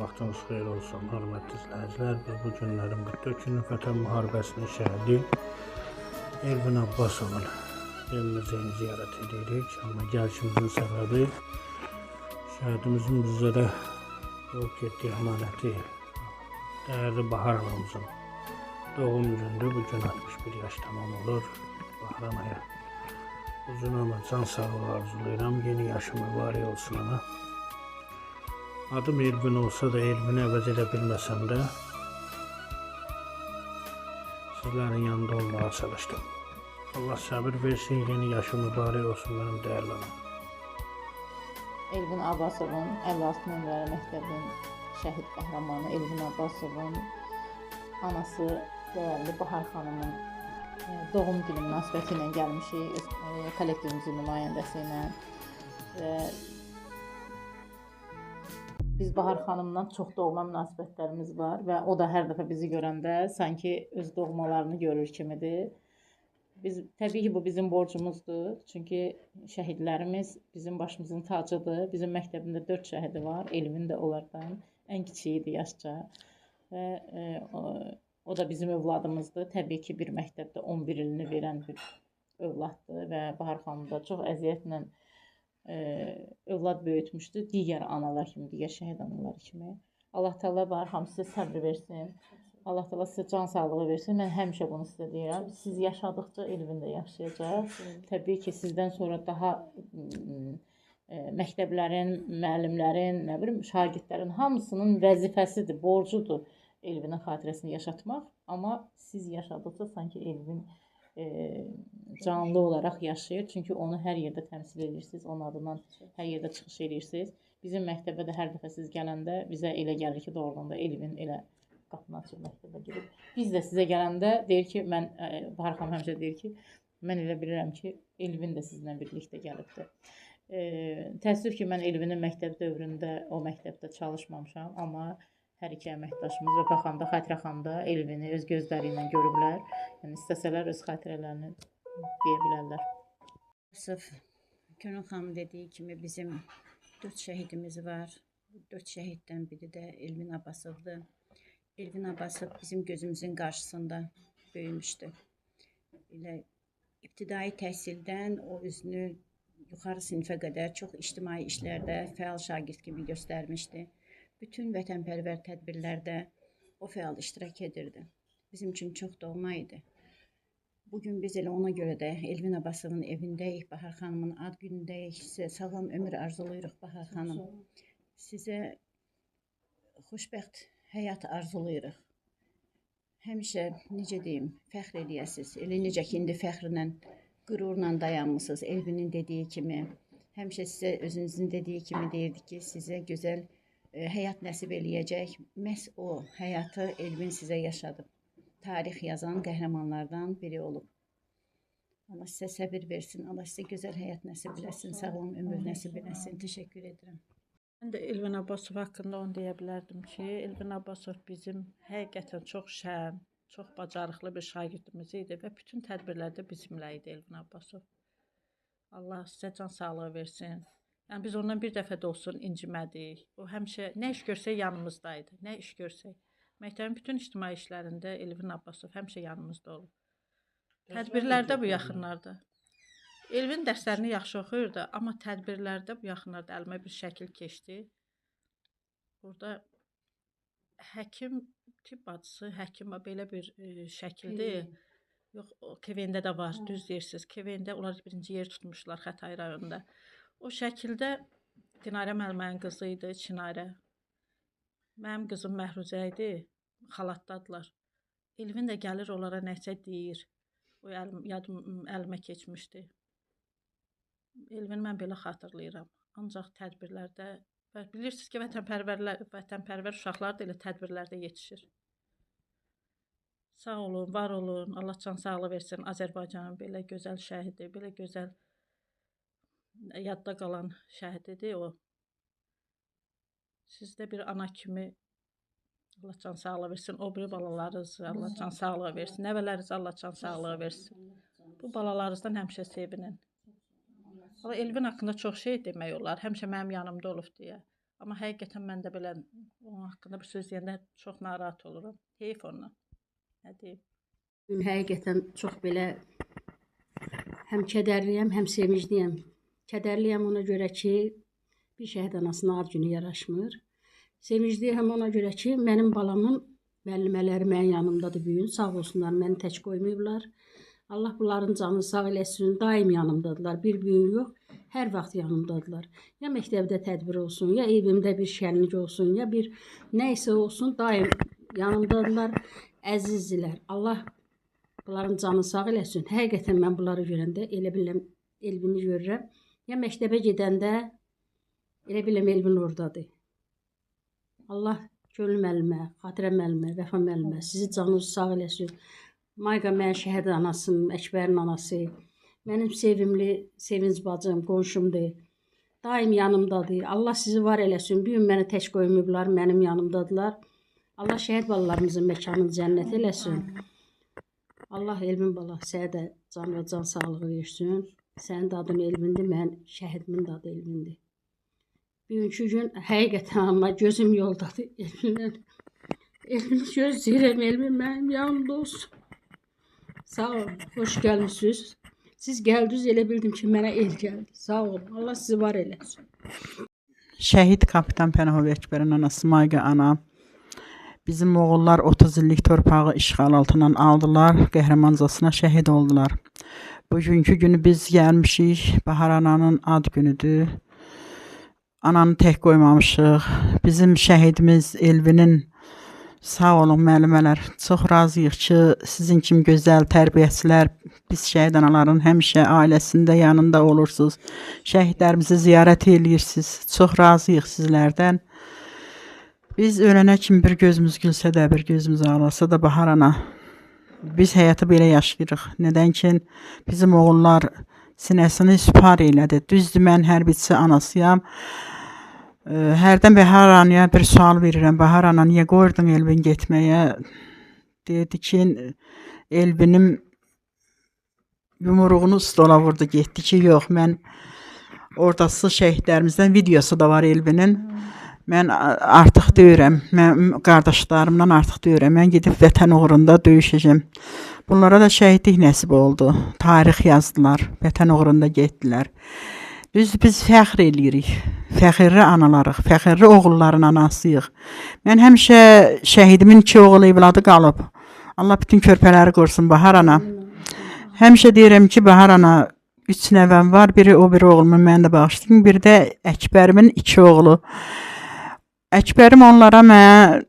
vaxtınız xeyir olsun, hörmətli izləyicilər. Biz bu günlərin 44 günlük Vətən müharibəsinin şəhidi Elvin Abbasovun evimizini ziyarət edirik. Amma gəlişimizin səbəbi şəhidimizin bizlərə yox getdiyi əmanəti dəyərli Bahar anamızın doğum gündür. Bu gün 61 yaş tamam olur. Bahar anaya uzun ömür, can sağlığı arzulayıram. Yeni yaşı mübarək olsun ana. Adım Elvin olsa da Elvin'i əvəz edə bilməsəm də sizlərin yanında olmağa çalışdım. Allah sabır versin, yeni yaşı mübarək olsun mənim dəyərli anam. Elvin Abbasovun 56 nömrəli məktəbin şəhid qəhrəmanı Elvin Abbasovun anası dəyərli Bahar xanımın doğum günü münasibəti ilə gəlmişik kollektivimizin nümayəndəsi ilə. Biz Bahar xanımla çox doğma münasibətlərimiz var və o da hər dəfə bizi görəndə sanki öz doğmalarını görür kimidir. Təbii ki, bu bizim borcumuzdur. Çünki şəhidlərimiz bizim başımızın tacıdır. Bizim məktəbində 4 şəhidi var. Elvin də onlardan ən kiçiyidir yaşca. Və o da bizim övladımızdır. Təbii ki, bir məktəbdə 11 ilini verən bir övladdır və Bahar xanım da çox əziyyətlə övlad böyütmüşdü. Digər analar kimi, digər şəhid analar kimi. Allah Teala Bahar xanım sizə səbr versin. Allah Teala sizə can sağlığı versin. Mən həmişə bunu sizə deyirəm. Siz yaşadıqca Elvin də yaşayacaq. Təbii ki, sizdən sonra daha məktəblərin, müəllimlərin, nə bilim, şagirdlərin hamısının vəzifəsidir, borcudur Elvinin xatirəsini yaşatmaq. Amma siz yaşadıqca sanki Elvin canlı olaraq yaşayır. Çünki onu hər yerdə təmsil edirsiniz. Onun adından hər yerdə çıxış edirsiniz. Bizim məktəbə də hər dəfə siz gələndə bizə elə gəlir ki, doğrudan da Elvin elə qapını açıb məktəbə girib. Biz də sizə gələndə deyir ki, Bahar xanım həmişə deyir ki, mən elə bilirəm ki, Elvin də sizinlə birlikdə gəlibdir. Təəssüf ki, mən Elvinin məktəb dövründə o məktəbdə çalışmamışam, amma hər iki əməkdaşımız Vəfa xanım da, Xatirə xanım da Elvini öz gözləri ilə görüblər. Yəni istəsələr öz xatirələrini deyə bilərlər. Sırf Könül xanım dediyi kimi bizim 4 şəhidimiz var. 4 şəhiddən biri də Elvin Abbasovdur. Elvin Abbasov bizim gözümüzün qarşısında böyümüşdü. Elə ibtidai təhsildən o özünü yuxarı sinifə qədər çox ictimai işlərdə fəal şagird kimi göstərmişdi. Bütün vətənpərvər tədbirlərdə o fəal iştirak edirdi. Bizim üçün çox doğma idi. Bugün biz elə ona görə də Elvin Abbasovun evindəyik, Bahar xanımın ad günündəyik. Sizə sağlam ömür arzulayırıq Bahar xanım. Sizə xoşbəxt həyat arzulayırıq. Həmişə, necə deyim, fəxr eləyəsiniz. Elə necə ki, indi fəxrlə, qürurla dayanmışsınız. Elvinin dediyi kimi, həmişə sizə özünüzün dediyi kimi deyirdi ki, sizə gözəl həyat nəsib eləyəcək. Məhz o həyatı Elvin sizə yaşadıb. Tarix yazan qəhrəmanlardan biri olub. Allah sizə səbir versin. Allah sizə gözəl həyat nəsib eləsin. Sağlam ömür nəsib eləsin. Təşəkkür edirəm. Mən də Elvin Abbasov haqqında onu deyə bilərdim ki, Elvin Abbasov bizim həqiqətən çox şən, çox bacarıqlı bir şagirdimiz idi və bütün tədbirlərdə bizimlə idi Elvin Abbasov. Allah sizə can sağlığı versin. Yəni biz ondan bir dəfə də olsun incimədik. O həmişə nə iş görsək yanımızdaydı, nə iş görsək. Məktəbin bütün ictimai işlərində Elvin Abbasov həmişə yanımızda olub. Tədbirlərdə bu yaxınlarda. Elvin dərslərini yaxşı oxuyurdu, amma tədbirlərdə bu yaxınlarda əlimə bir şəkil keçdi. Burada həkim, tibb bacısı, həkim belə bir şəkildir. Yox, KVN-də də var, düz deyirsiniz. KVN-də onlar birinci yer tutmuşlar Xətai rayonunda. O şəkildə Dinarə müəllimənin qızı idi, Çinarə. Mənim qızım Məhruzə idi, xalatdadılar. Elvin də gəlir onlara nəsə deyir. O yadım əlimə keçmişdi. Elvin mən belə xatırlayıram. Ancaq tədbirlərdə, bilirsiniz ki, vətənpərvər uşaqlar da elə tədbirlərdə yetişir. Sağ olun, var olun, Allah can sağlığı versin. Azərbaycanın belə gözəl şəhidi, belə gözəl yadda qalan şəhididir o. Sizdə bir ana kimi Allah can sağlığı versin. O biri balalarınız Allah can sağlığı versin. Nəvələriniz Allah can sağlığı versin. Bu balalarınızdan həmişə sevinin. Elvin haqqında çox şey demək olar. Həmişə mənim yanımda olub deyə. Amma həqiqətən mən də belə onun haqqında bir söz deyəndə çox narahat olurum. Heyf ondan. Nə deyim? Həqiqətən çox belə həm kədərliyəm, həm sevincliyəm. Kədərliyəm ona görə ki, bir şəhid anasına ad günü yaraşmır. Sevincliyəm ona görə ki, mənim balamın müəllimələri mənim yanımdadır bu gün. Sağ olsunlar, məni tək qoymayıblar. Allah bunların canını sağ eləsin, daim yanımdadılar. Bir gün yox, hər vaxt yanımdadılar. Ya məktəbdə tədbir olsun, ya evimdə bir şənlik olsun, ya bir nə isə olsun, daim yanımdadılar. Əzizdilər. Allah bunların canını sağ eləsin. Həqiqətən mən bunları görəndə elə biləm Elvini görürəm. Ya məktəbə gedəndə elə biləm Elvin oradadır. Allah Gönül müəllimə, Xatirə müəllimə, Vəfa müəllimə sizi canınızı sağ eləsin. Mayqa mənim şəhid anasım, Əkbərin anası, mənim sevimli Sevinc bacım, qonşumdur. Daim yanımdadır. Allah sizi var eləsin. Bir gün məni tək qoymayıblar, mənim yanımdadılar. Allah şəhid balalarımızın məkanını cənnət eləsin. Allah Elvin bala sənə də can və can sağlığı versin. Sənin də adın Elvindir, mən şəhidimin də adı Elvindir. Bugünkü gün həqiqətən amma gözüm yoldadır Elvinlə. Elvini gözləyirəm, Elvin mənim yanımda olsun. Sağ olun, xoş gəlmişsiniz. Siz gəldiniz, elə bildim ki, mənə el gəldi. Sağ olun, Allah sizi var eləsin. Şəhid kapitan Pənahov Əkbərin anası Mayqa ana. Bizim oğullar 30 illik torpağı işğal altından aldılar, qəhrəmancasına şəhid oldular. Bugünkü günü biz gəlmişik, Bahar ananın ad günüdür. Ananı tək qoymamışıq. Bizim şəhidimiz Elvinin sağ olun müəllimələr. Çox razıyıq ki, sizin kimi gözəl tərbiyəçilər, biz şəhid anaların həmişə ailəsində yanında olursunuz. Şəhidlərimizi ziyarət edirsiniz. Çox razıyıq sizlərdən. Biz ölənə kimi bir gözümüz gülsə də, bir gözümüz ağlasa da Bahar ana, biz həyatı belə yaşayırıq. Nədən ki, bizim oğullar sinəsini süpar elədi. Düzdür, mən hərbiçi anasıyam. Hərdən Bahar anaya bir sual verirəm. Bahar ana, niyə qoydun Elvin getməyə? Dedi ki, Elvinim yumruğunu stola vurdu, getdi ki, yox, mən oradası şəhidlərimizdən videosu da var Elvinin. Mən artıq deyirəm, mən qardaşlarımdan artıq deyirəm, mən gedib vətən uğrunda döyüşəcəm. Bunlara da şəhidlik nəsib oldu. Tarix yazdılar, vətən uğrunda getdilər. Düzdür, biz fəxr eləyirik. Fəxirli analarıq, fəxirli oğulların anasıyıq. Mən həmişə şəhidimin 2 oğul evladı qalıb. Allah bütün körpələri qorusun Bahar ana. Həmişə deyirəm ki, Bahar ana, 3 nəvəm var, biri o biri oğlumun mən də bağışlayayım, bir də Əkbərimin 2 oğlu. Əkbərim onlara mənə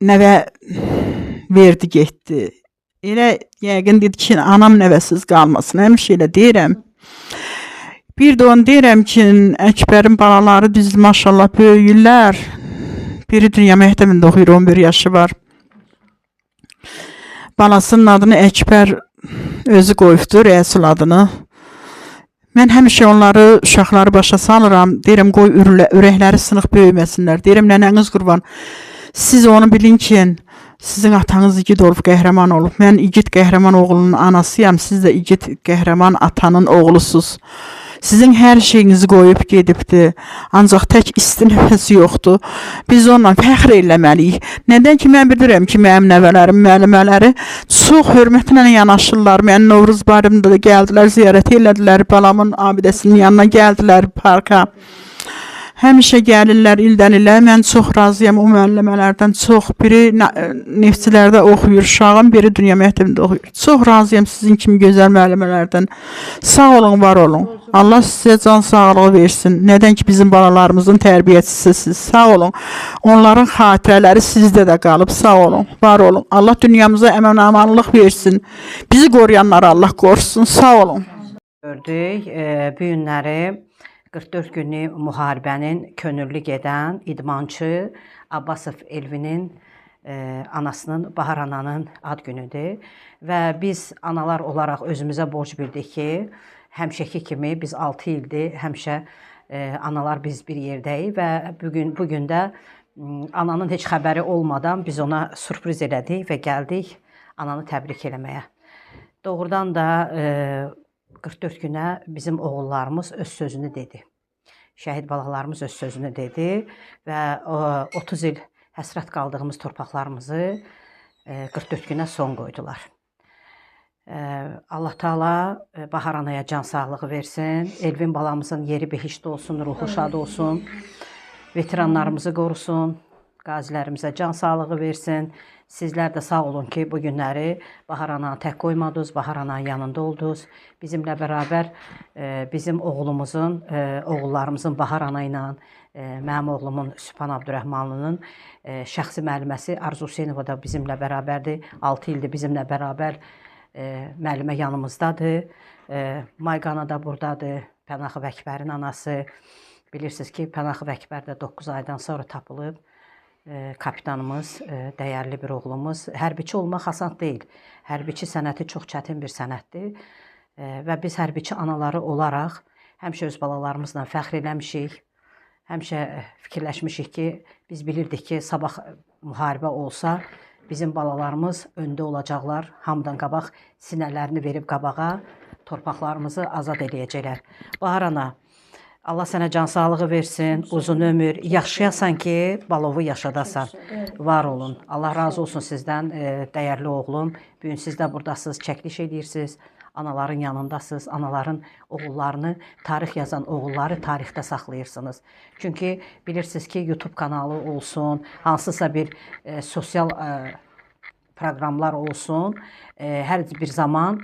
nəvə verdi, getdi. Elə yəqin dedi ki, anam nəvəsiz qalmasın. Həmişə elə deyirəm. Bir də onu deyirəm ki, Əkbərin balaları düzdür, maşallah böyüyürlər. Biri dünya məktəbində oxuyur, 11 yaşı var. Balasının adını Əkbər özü qoyubdur, Rəsul adını. Mən həmişə onları, uşaqları başa salıram. Deyirəm, qoy ürəkləri sınıq böyüməsinlər. Deyirəm, nənəniz qurban. Siz onu bilin ki, sizin atanız igid olub, qəhrəman olub. Mən igid qəhrəman oğlunun anasıyam. Siz də igid qəhrəman atanın oğlusunuz. Sizin hər şeyinizi qoyub gedibdir. Ancaq tək isti nəfəsi yoxdur. Biz onunla fəxr eləməliyik. Nədən ki, mən bilirəm ki, mənim nəvələrim, müəllimələri çox hörmətlə yanaşırlar. Mən Novruz bayramında da gəldilər, ziyarət elədilər. Balamın abidəsinin yanına gəldilər parka. Həmişə gəlirlər ildən ilə. Mən çox razıyam o müəllimələrdən. Çox. Biri Neftçilərdə oxuyur, uşağım, biri Dünya məktəbində oxuyur. Çox razıyam sizin kimi gözəl müəllimələrdən. Sağ olun, var olun. Allah sizə can sağlığı versin. Nədən ki, bizim balalarımızın tərbiyəçisisiniz. Sağ olun. Onların xatirələri sizdə də qalıb. Sağ olun, var olun. Allah dünyamıza əman-amanlıq versin. Bizi qoruyanları Allah qorusun. Sağ olun. Gördük, bu günləri 44 günlük müharibənin könüllü gedən idmançı Abbasov Elvinin anasının, Bahar ananın ad günüdür. Və biz analar olaraq özümüzə borc bildik ki, həmişəki kimi biz 6 ildir, həmişə analar biz bir yerdəyik və bugün də ananın heç xəbəri olmadan biz ona sürpriz elədik və gəldik ananı təbrik eləməyə. Doğrudan da 44 günə bizim oğullarımız öz sözünü dedi. şəhid balalarımız öz sözünü dedi və 30 il həsrət qaldığımız torpaqlarımızı 44 günə son qoydular. Allah Taala Bahar anaya can sağlığı versin. Elvin balamızın yeri behişt olsun, ruhu şad olsun. Veteranlarımızı qorusun. Qazilərimizə can sağlığı versin. Sizlər də sağ olun ki, bu günləri Bahar ananı tək qoymadınız, Bahar ananın yanında oldunuz. Bizimlə bərabər bizim oğlumuzun, oğullarımızın Bahar ana ilə, mənim oğlumun Sübhan Abdurrəhmanlının şəxsi müəlliməsi Arzu Hüseynova da bizimlə bərabərdir. 6 ildir bizimlə bərabər müəllimə yanımızdadır. Mayqana da buradadır. Pənaxı Vəkbərin anası. Bilirsiniz ki, Pənaxı Vəkbər də 9 aydan sonra tapılıb. Kapitanımız, dəyərli bir oğlumuz. Hərbiçi olmaq asan deyil. Hərbiçi sənəti çox çətin bir sənətdir. Və biz hərbiçi anaları olaraq həmişə öz balalarımızla fəxr eləmişik. Həmişə fikirləşmişik ki, biz bilirdik ki, sabah müharibə olsa, bizim balalarımız öndə olacaqlar. Hamıdan qabaq sinələrini verib qabağa torpaqlarımızı azad eləyəcəklər. Bahar ana, Allah sənə can sağlığı versin, uzun ömür, yaşayasan ki, balovu yaşadasan. Var olun. Allah razı olsun sizdən, dəyərli oğlum. Bu gün siz də buradasınız, çəkiliş edirsiniz. Anaların yanındasınız, anaların oğullarını, tarix yazan oğulları tarixdə saxlayırsınız. Çünki bilirsiniz ki, YouTube kanalı olsun, hansısa bir sosial proqramlar olsun, hər bir zaman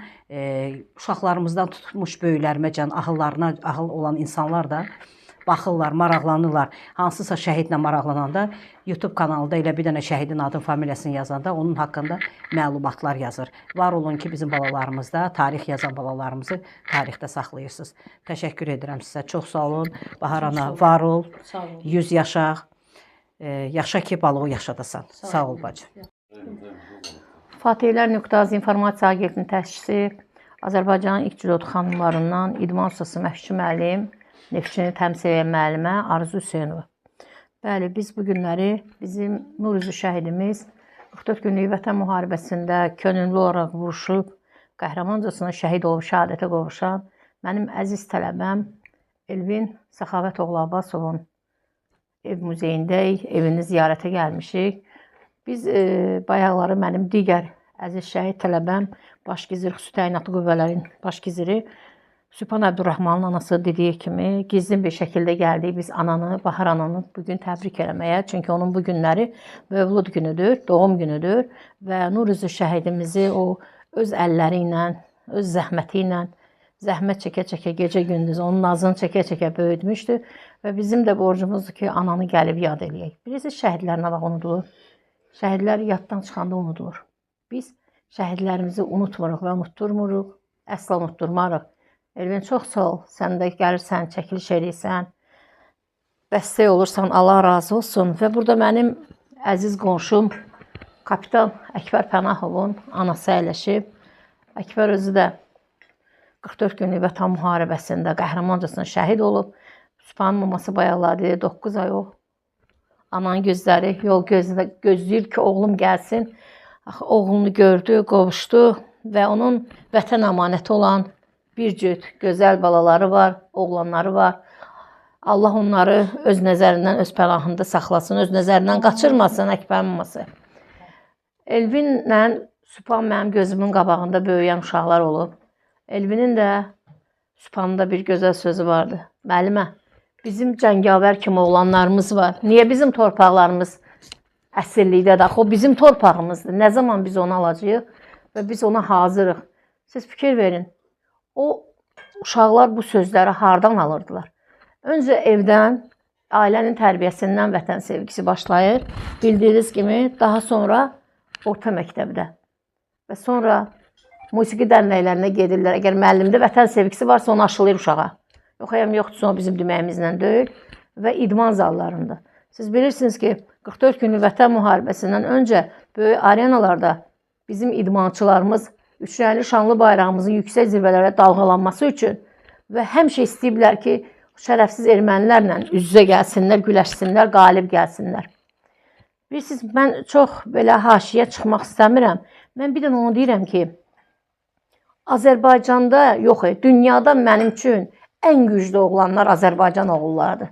uşaqlarımızdan tutmuş böyükləriməcən ahıllarına ahıl olan insanlar da baxırlar, maraqlanırlar. Hansısa şəhidlə maraqlananda YouTube kanalında elə bir dənə şəhidin adın, familiyasını yazanda onun haqqında məlumatlar yazır. Var olun ki, bizim balalarımız da, tarix yazan balalarımızı tarixdə saxlayırsınız. Təşəkkür edirəm sizə. Çox sağ olun. Bahar ana, var ol. 100 yaşa. Yaşa ki, balovu yaşadasan. Sağ ol bacı. Fatihlər.az informasiya agentinin təşkisi Azərbaycanın ilk cüdodu xanımlarından idman ustası Məşqçi müəllim, Neftçini təmsil edən müəllimə Arzu Hüseynova. Bəli, biz bu günləri bizim nur üzü şəhidimiz 44 günlük vətən müharibəsində könüllü olaraq vuruşub, qəhrəmancasına şəhid olub, şəhadətə qovuşan mənim əziz tələbəm Elvin Səxavətoğlu Abbasovun ev muzeyindəyik, evini ziyarətə gəlmişik. Biz bayaqları mənim digər əziz şəhid tələbəm, başgizir, xüsusi təyinatlı qüvvələrin başgiziri Sübhan Abdurrahmanın anası dediyi kimi gizlin bir şəkildə gəldik biz ananı, Bahar ananı bugün təbrik eləməyə. Çünki onun bu günləri mövlud günüdür, doğum günüdür və nur üzü şəhidimizi o öz əlləri ilə, öz zəhməti ilə, zəhmət çəkə-çəkə, gecə-gündüz onun nazını çəkə-çəkə böyütmüşdür və bizim də borcumuzdur ki, ananı gəlib yad eləyək. Bilirsiniz, şəhidlər nə vaxt unudulur? Şəhidlər yaddan çıxanda unudulur. Biz şəhidlərimizi unutmuruq və unutturmuruq, əsla unutturmarıq. Elvin, çox sağ ol. Sən də gəlirsən, çəkiliş edirsən, dəstək olursan, Allah razı olsun. Və burada mənim əziz qonşum, kapitan Əkbər Pənahovun anası əyləşib. Əkbər özü də 44 günlük vətən müharibəsində qəhrəmancasına şəhid olub. Sübhanın maması bayaqladı, 9 ay o. Ananın gözləri yol gözləyir ki, oğlum gəlsin. Oğlunu gördü, qovuşdu və onun vətən əmanəti olan bir cüt gözəl balaları var, oğlanları var. Allah onları öz nəzərindən, öz pənahında saxlasın, öz nəzərindən qaçırmasın Əkbərin maması. Elvinlə Sübhan mənim gözümün qabağında böyüyən uşaqlar olub. Elvinin də Sübhanında bir gözəl sözü vardı. Müəllimə, bizim cəngavər kimi oğlanlarımız var. Niyə bizim torpaqlarımız əsirlikdədir? O bizim torpağımızdır. Nə zaman biz onu alacağıq və biz ona hazırıq? Siz fikir verin. O uşaqlar bu sözləri hardan alırdılar? Öncə evdən, ailənin tərbiyəsindən vətən sevgisi başlayır. Bildiyiniz kimi, daha sonra orta məktəbdə və sonra musiqi dərnəklərinə gedirlər. Əgər müəllimdə vətən sevgisi varsa, onu aşılayır uşağa. Yoxdursa, o bizim deməyimizlə deyil və idman zallarında. Siz bilirsiniz ki, 44 günlük vətən müharibəsindən öncə böyük arenalarda bizim idmançılarımız üçrəngli şanlı bayrağımızın yüksək zirvələrə dalğalanması üçün və həmişə istəyiblər ki, şərəfsiz ermənilərlə üz-üzə gəlsinlər, güləşsinlər, qalib gəlsinlər. Bilirsiniz, mən çox belə haşiyə çıxmaq istəmirəm. Mən bir də onu deyirəm ki, Azərbaycanda yox, dünyada mənim üçün ən güclü oğlanlar Azərbaycan oğullarıdır.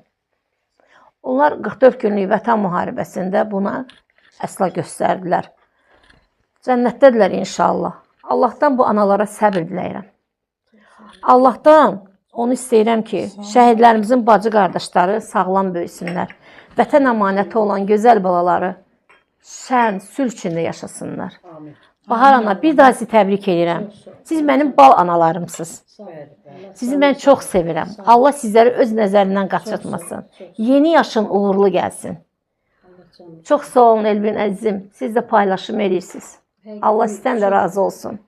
Onlar 44 günlük vətən müharibəsində buna əsla göstərdilər. Cənnətdədirlər inşallah. Allahdan bu analara səbr diləyirəm. Allahdan onu istəyirəm ki, şəhidlərimizin bacı qardaşları sağlam böyüsünlər. Vətən əmanəti olan gözəl balaları şən, sülh içində yaşasınlar. Bahar ana, bir daha sizi təbrik edirəm. Siz mənim bal analarımsınız. Sizi mən çox sevirəm. Allah sizləri öz nəzərindən qaçırtmasın. Yeni yaşın uğurlu gəlsin. Çox sağ olun Elvin əzizim. Siz də paylaşım edirsiniz. Allah sizdən də razı olsun.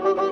Thank you.